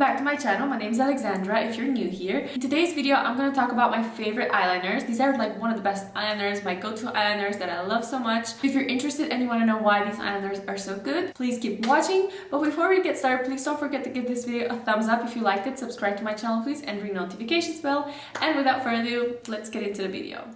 back to my channel. My name is Alexandra if you're new here. In today's video I'm going to talk about my favorite eyeliners. These are like one of the best eyeliners, my go-to eyeliners that I love so much. If you're interested and you want to know why these eyeliners are so good, please keep watching. But before we get started, please don't forget to give this video a thumbs up if you liked it, subscribe to my channel please, and ring notifications bell. And without further ado, let's get into the video.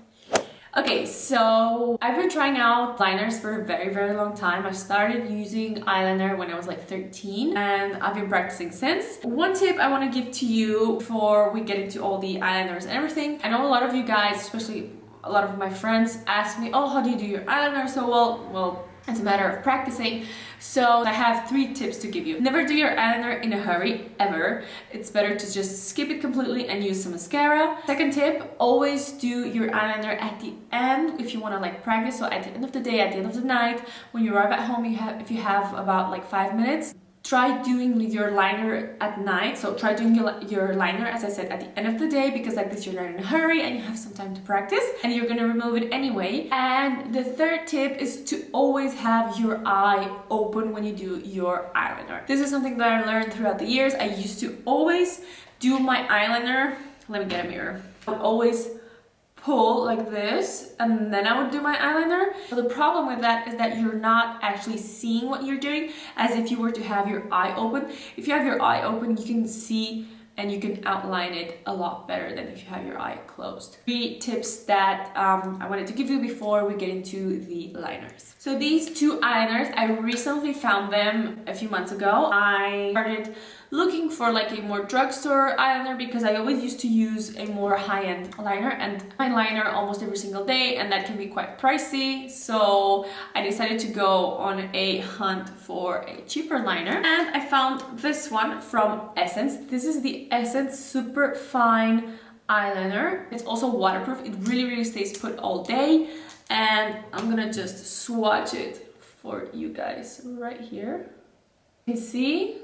Okay, so I've been trying out liners for a very long time. I started using eyeliner when I was like 13 and I've been practicing since. One tip I want to give to you before we get into all the eyeliners and everything. I know a lot of you guys, especially a lot of my friends, ask me, oh, how do you do your eyeliner so well? Well, it's a matter of practicing. So I have 3 tips to give you. Never do your eyeliner in a hurry, ever. It's better to just skip it completely and use some mascara. Second tip, always do your eyeliner at the end if you want to like practice. So at the end of the day, at the end of the night, when you arrive at home, if you have about like 5 minutes, try doing your liner at night. So try doing your liner, as I said, at the end of the day, because like this you're not in a hurry and you have some time to practice and you're gonna remove it anyway. And the third tip is to always have your eye open when you do your eyeliner. This is something that I learned throughout the years. I used to always do my eyeliner. Let me get a mirror. I would always pull like this and then I would do my eyeliner. But the problem with that is that you're not actually seeing what you're doing as if you were to have your eye open. If you have your eye open, you can see and you can outline it a lot better than if you have your eye closed. 3 tips that I wanted to give you before we get into the liners. So these 2 eyeliners, I recently found them a few months ago. I started looking for like a more drugstore eyeliner because I always used to use a more high-end liner and my liner almost every single day, and that can be quite pricey. So I decided to go on a hunt for a cheaper liner, and I found this one from Essence. This is the Essence Super Fine eyeliner. It's also waterproof. It really stays put all day, and I'm gonna just swatch it for you guys right here. You can see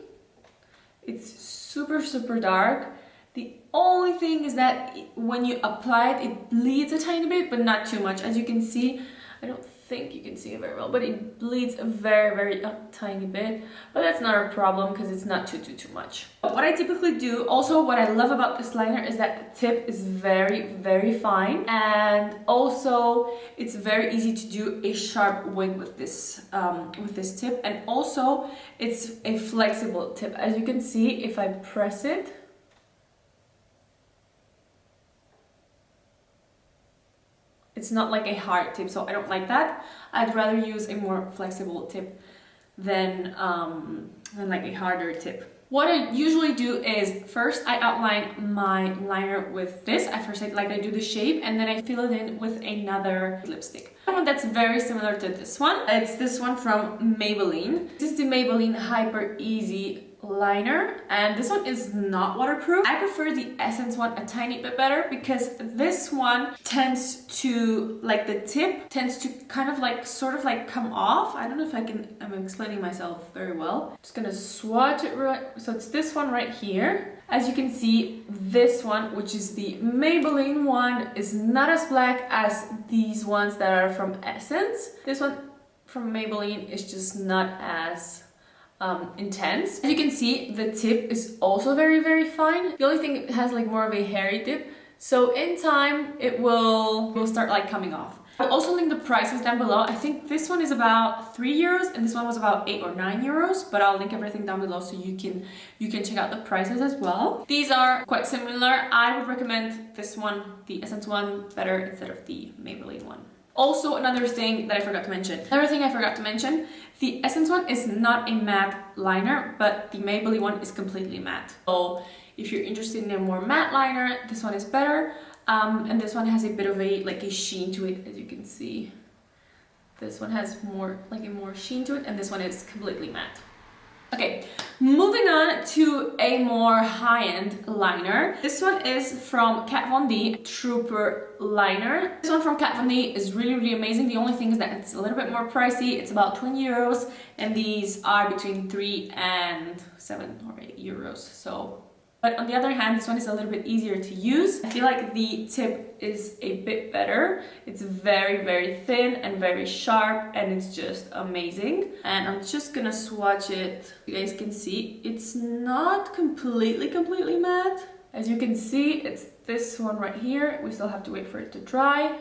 it's super dark. The only thing is that when you apply it, it bleeds a tiny bit, but not too much. As you can see, I don't think you can see it very well, but it bleeds a very tiny bit. But that's not a problem because it's not too much. But what I typically do, also what I love about this liner is that the tip is very fine, and also it's very easy to do a sharp wing with this tip, and also it's a flexible tip. As you can see, if I press it, it's not like a hard tip, so I don't like that. I'd rather use a more flexible tip than like a harder tip. What I usually do is first I outline my liner with this. I do the shape and then I fill it in with another lipstick. One that's very similar to this one. It's this one from Maybelline. This is the Maybelline Hyper Easy liner, and this one is not waterproof. I prefer the Essence one a tiny bit better because this one tends to, like, the tip tends to kind of like sort of like come off. I don't know if I'm explaining myself very well. I'm just gonna swatch it right. So it's this one right here. As you can see, this one, which is the Maybelline one, is not as black as these ones that are from Essence. This one from Maybelline is just not as intense. As you can see, the tip is also very fine. The only thing, it has like more of a hairy tip, so in time it will start like coming off. I'll also link the prices down below. I think this one is about 3 euros and this one was about 8 or 9 euros, but I'll link everything down below so you can check out the prices as well. These are quite similar. I would recommend this one, the Essence one, better instead of the Maybelline one. Also, another thing I forgot to mention, the Essence one is not a matte liner, but the Maybelline one is completely matte. So if you're interested in a more matte liner, this one is better. And this one has a bit of a sheen to it, as you can see. This one has more sheen to it, and this one is completely matte. Okay, moving on to a more high-end liner. This one is from Kat Von D, Trooper liner. This one from Kat Von D is really amazing. The only thing is that it's a little bit more pricey. It's about 20 euros, and these are between 3 and 7 or 8 euros. So But on the other hand, this one is a little bit easier to use. I feel like the tip is a bit better. It's very, very thin and very sharp, and it's just amazing. And I'm just gonna swatch it. You guys can see it's not completely matte. As you can see, it's this one right here. We still have to wait for it to dry.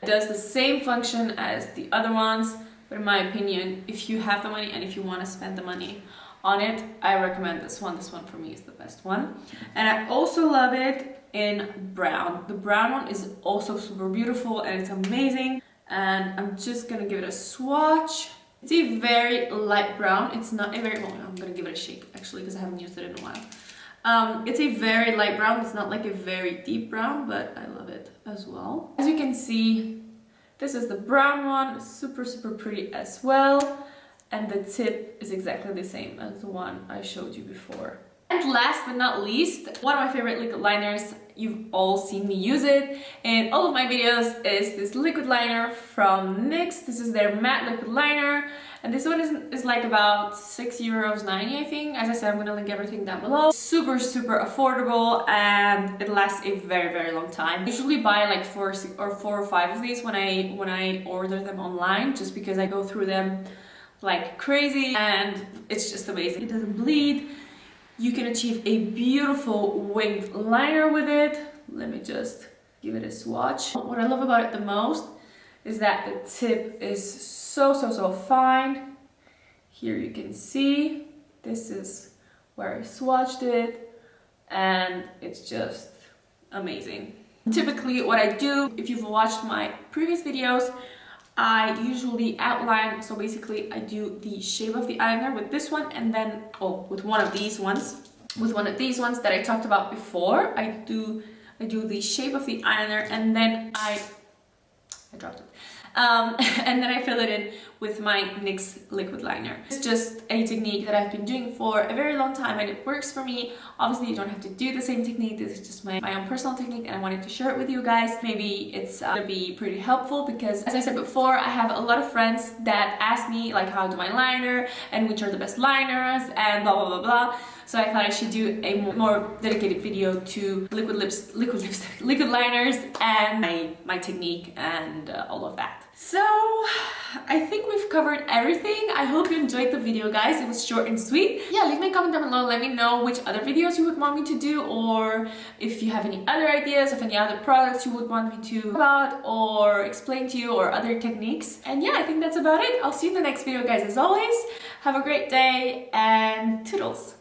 It does the same function as the other ones, but in my opinion, if you have the money and if you want to spend the money on it, I recommend this one. This one for me is the best one. And I also love it in brown. The brown one is also super beautiful and it's amazing. And I'm just gonna give it a swatch. It's a very light brown. It's not a very, well, I'm gonna give it a shake actually because I haven't used it in a while. It's a very light brown. It's not like a very deep brown, but I love it as well. As you can see, this is the brown one. It's super, super pretty as well. And the tip is exactly the same as the one I showed you before. And last but not least, one of my favorite liquid liners, you've all seen me use it in all of my videos, is this liquid liner from NYX. This is their matte liquid liner. And this one is like about €6.90, I think. As I said, I'm gonna link everything down below. Super, super affordable, and it lasts a very, very long time. I usually buy like four or five of these when I order them online, just because I go through them like crazy, and it's just amazing. It doesn't bleed. You can achieve a beautiful winged liner with it. Let me just give it a swatch. What I love about it the most is that the tip is so fine. Here you can see, this is where I swatched it, and it's just amazing. Typically what I do, if you've watched my previous videos, I usually outline, so basically I do the shape of the eyeliner with this one, and then, with one of these ones that I talked about before, I do the shape of the eyeliner, and then I dropped it. And then I fill it in with my NYX liquid liner. It's just a technique that I've been doing for a very long time, and it works for me. Obviously, you don't have to do the same technique. This is just my own personal technique, and I wanted to share it with you guys. Maybe it's gonna be pretty helpful because, as I said before, I have a lot of friends that ask me like how to do my liner and which are the best liners and blah blah blah blah. So I thought I should do a more dedicated video to liquid liners and my technique and all of that. So I think we've covered everything. I hope you enjoyed the video, guys. It was short and sweet. Yeah, leave me a comment down below. Let me know which other videos you would want me to do, or if you have any other ideas of any other products you would want me to talk about or explain to you, or other techniques. And yeah, I think that's about it. I'll see you in the next video, guys. As always, have a great day and toodles.